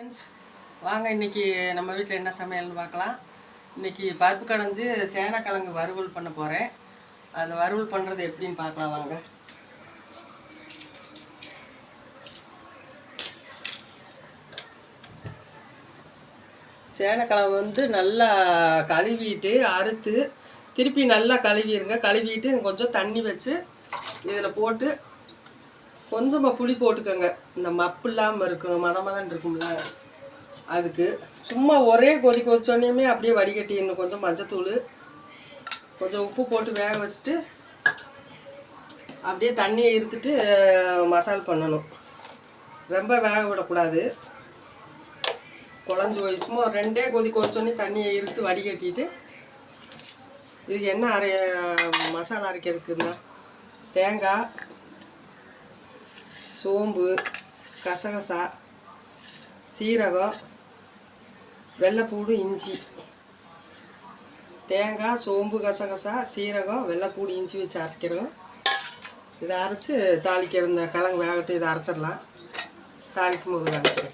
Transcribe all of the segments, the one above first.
Friends, வாங்க இன்றைக்கி நம்ம வீட்டில் என்ன சமையல்னு பார்க்கலாம். இன்றைக்கி பருப்பு கடைஞ்சி சேனக்கிழங்கு வறுவல் பண்ண போகிறேன். அந்த வறுவல் பண்ணுறது எப்படின்னு பார்க்கலாம் வாங்க. சேனக்கிழங்கு நல்லா கழுவிட்டு அறுத்து திருப்பி நல்லா கழுவிடுங்க. கழுவிட்டு கொஞ்சம் தண்ணி வச்சு இதில் போட்டு கொஞ்சமாக புளி போட்டுக்கோங்க. இந்த மப்பு இல்லாமல் இருக்கும், மதம் இருக்கும்ல, அதுக்கு சும்மா ஒரே கொதிச்சோன்னே அப்படியே வடிகட்டிடணும். கொஞ்சம் மஞ்சத்தூள், கொஞ்சம் உப்பு போட்டு வேக வச்சுட்டு அப்படியே தண்ணியை இருத்துட்டு மசால் பண்ணணும். ரொம்ப வேக விடக்கூடாது. குழஞ்சி போய் சும்மா ரெண்டே கொதிச்சோன்னே தண்ணியை இருத்து வடிகட்டிட்டு இதுக்கு என்ன மசாலா அரைக்கிறதுக்குன்னா தேங்காய், சோம்பு, கசகசா, சீரகம், வெள்ளைப்பூடு, இஞ்சி. தேங்காய், சோம்பு, கசகசா, சீரகம், வெள்ளைப்பூடு, இஞ்சி வச்சு அரைக்கிறோம். இதை அரைச்சி தாளிக்கிற இந்த கிழங்கு வேகட்டு இதை அரைச்சிடலாம். தாளிக்கும் போது வேகட்டு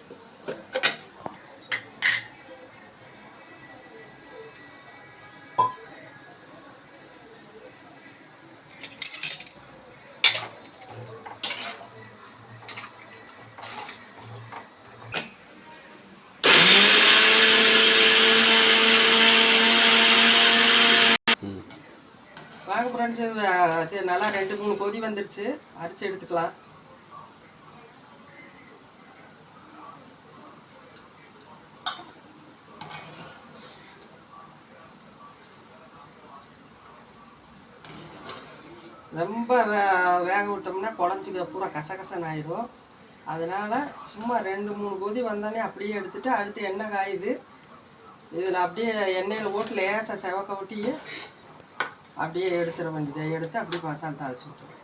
வாங்க ஃப்ரெண்ட்ஸ். அது நல்லா 2-3 கொதி வந்துருச்சு. அரைச்சி எடுத்துக்கலாம். ரொம்ப வேக விட்டோம்னா குழஞ்சிக்க பூரா கசகசன்னு ஆயிடும். அதனால் சும்மா 2-3 கொதி வந்தோடனே அப்படியே எடுத்துகிட்டு அடுத்து எண்ணெய் காயுது. இதில் அப்படியே எண்ணெயில் போட்டு லேசாக செவக்க விட்டி அப்படியே எடுத்துட வேண்டியதை எடுத்து அப்படியே மசாலா தாளிச்சு விட்டுருவோம்.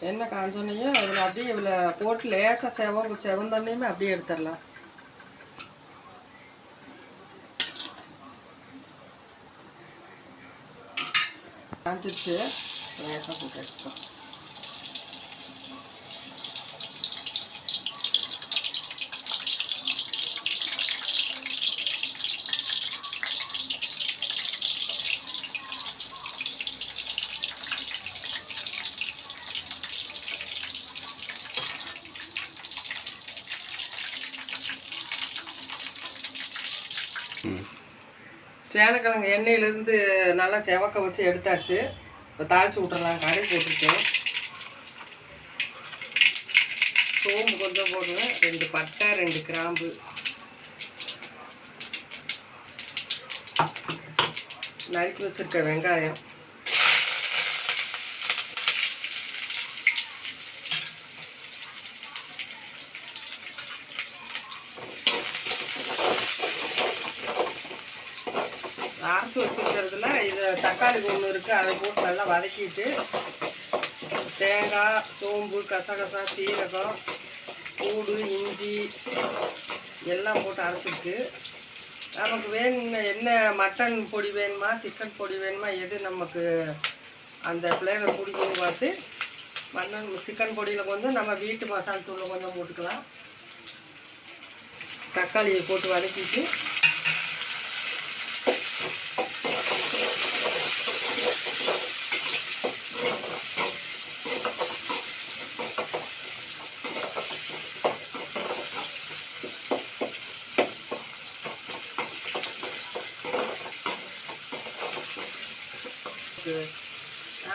எண்ணெய் காஞ்சோன்னையும் அதில் அப்படியே இதில் போட்டு லேசாக செவந்தோன்னையுமே அப்படியே எடுத்துடலாம். காஞ்சிச்சு, லேசாக போட்டு எடுத்துக்கலாம். சேனக்கிழங்கு எண்ணெயிலேருந்து நல்லா செவக்க வச்சு எடுத்தாச்சு. இப்போ தாளித்து விட்டுறலாம். கடை போட்டுருக்கேன். சோம்பு கொஞ்சம் போடுவேன், 2 பட்டை, 2 கிராம்பு, நறுக்கி வச்சுருக்க வெங்காயம், அரைச்சி வச்சுருக்கிறதுல இது தக்காளி ஒன்று இருக்குது, அதை போட்டு நல்லா வதக்கிட்டு தேங்காய், சோம்பு, கசகசா, சீரகம், பூடு, இஞ்சி எல்லாம் போட்டு அரைச்சிட்டு நமக்கு வேணும்னு என்ன மட்டன் பொடி வேணுமா, சிக்கன் பொடி வேணுமா, எது நமக்கு அந்த ஃப்ளேவர் பிடிக்கும்னு பார்த்து சிக்கன் பொடியில் கொஞ்சம் நம்ம வீட்டு மசாலா தூளில் கொஞ்சம் போட்டுக்கலாம். தக்காளியை போட்டு வதக்கிட்டு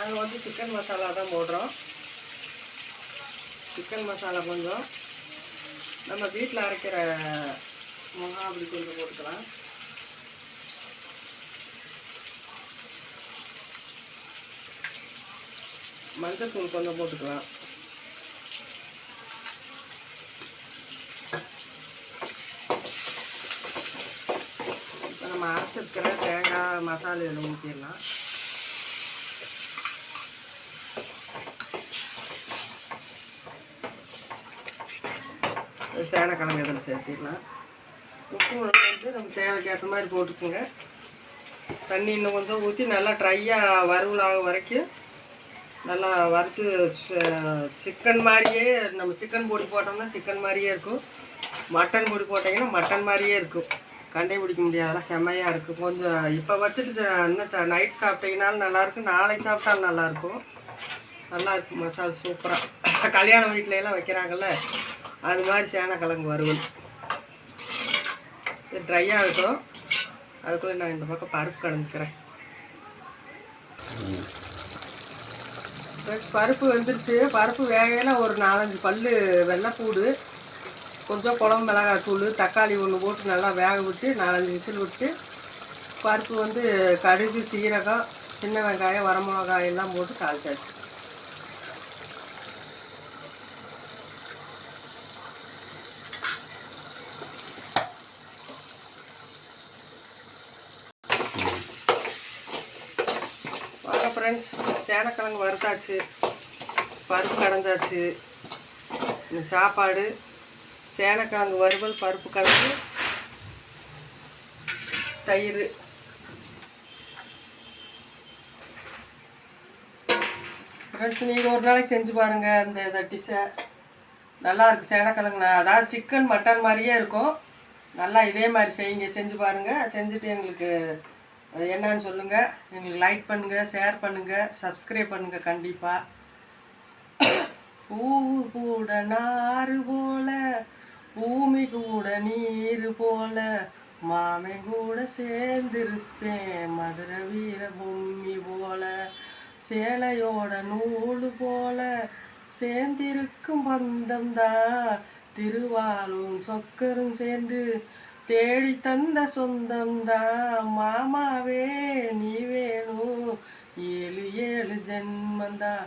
நாங்கள் சிக்கன் மசாலா தான் போடுறோம். சிக்கன் மசாலா கொஞ்சம் நம்ம வீட்டில் அரைக்கிற மிளகா அப்படி கொஞ்சம் போட்டுக்கலாம். மஞ்சத்தூள் கொஞ்சம் போட்டுக்கலாம். இப்போ நம்ம அரைச்சி அரைச்சிருக்கிற தேங்காய் மசாலையில் ஊற்றிடலாம். சேனக்கிழங்கு இதில் சேர்த்திடலாம். உப்பு வந்து நம்ம தேவைக்கு ஏற்ற மாதிரி போட்டுக்குங்க. தண்ணி இன்னும் கொஞ்சம் ஊற்றி நல்லா ட்ரையாக வறுவலாக வரைக்கும் நல்லா வறுத்து சிக்கன் மாதிரியே, நம்ம சிக்கன் பொடி போட்டோம்னா சிக்கன் மாதிரியே இருக்கும், மட்டன் பொடி போட்டிங்கன்னா மட்டன் மாதிரியே இருக்கும். கண்டே பிடிக்க முடியாதெல்லாம் செம்மையாக இருக்குது. கொஞ்சம் இப்போ வச்சுட்டு இன்னும் நைட் சாப்பிட்டீங்கனாலும் நல்லாயிருக்கும், நாளைக்கு சாப்பிட்டாலும் நல்லாயிருக்கும். நல்லாயிருக்கும் மசாலா சூப்பராக. கல்யாண வீட்டிலலாம் வைக்கிறாங்கல்ல அது மாதிரி சேனக்கிழங்கு வறுவல். இது ட்ரை ஆகட்டும். அதுக்குள்ளே நான் இந்த பக்கம் பருப்பு கடைஞ்சிக்கிறேன். பருப்பு வந்துருச்சு. பருப்பு வேகையில் ஒரு 4-5 பல் வெள்ளைப்பூடு, கொஞ்சம் குழம்பு மிளகாத்தூள், தக்காளி ஒன்று போட்டு நல்லா வேக விட்டு 4-5 விசில் விட்டு, பருப்பு வந்து கடுகு, சீரகம், சின்ன வெங்காயம், வரமிளகாய் எல்லாம் போட்டு தாளிச்சாச்சு. ஃப்ரெண்ட்ஸ், சேனக்கிழங்கு வறுத்தாச்சு, பருப்பு கடைஞ்சாச்சு. இந்த சாப்பாடு சேனக்கிழங்கு வறுவல், பருப்பு கலந்து, தயிர். ஃப்ரெண்ட்ஸ், நீங்கள் ஒரு நாளைக்கு செஞ்சு பாருங்கள் இந்த டிஷ்ஷை. நல்லாயிருக்கும். சேனக்கிழங்கு அதாவது சிக்கன் மட்டன் மாதிரியே இருக்கும். நல்லா இதே மாதிரி செய்யுங்க, செஞ்சு பாருங்கள். செஞ்சுட்டு எங்களுக்கு என்னன்னு சொல்லுங்கள். எங்களுக்கு லைக் பண்ணுங்கள், ஷேர் பண்ணுங்கள், சப்ஸ்கிரைப் பண்ணுங்கள் கண்டிப்பாக. பூ கூட நாறு போல, பூமி கூட நீர் போல, மாமன் கூட சேர்ந்திருப்பேன் மதுரை வீர பூமி போல, சேலையோட நூல் போல சேர்ந்திருக்கும் பந்தம்தான், திருவாலும் சொக்கரும் சேர்ந்து தேடி தந்த சொந்தம்தான், மாமாவே நீ வேணும் 7 ஜென்மந்தான்,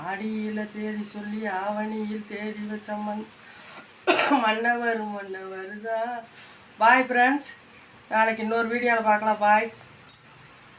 ஆடியில் தேதி சொல்லி ஆவணியில் தேதி வச்ச மன்னவர் தான். பாய் ஃப்ரெண்ட்ஸ், நாளைக்கு இன்னொரு வீடியோவில் பார்க்கலாம். பாய்.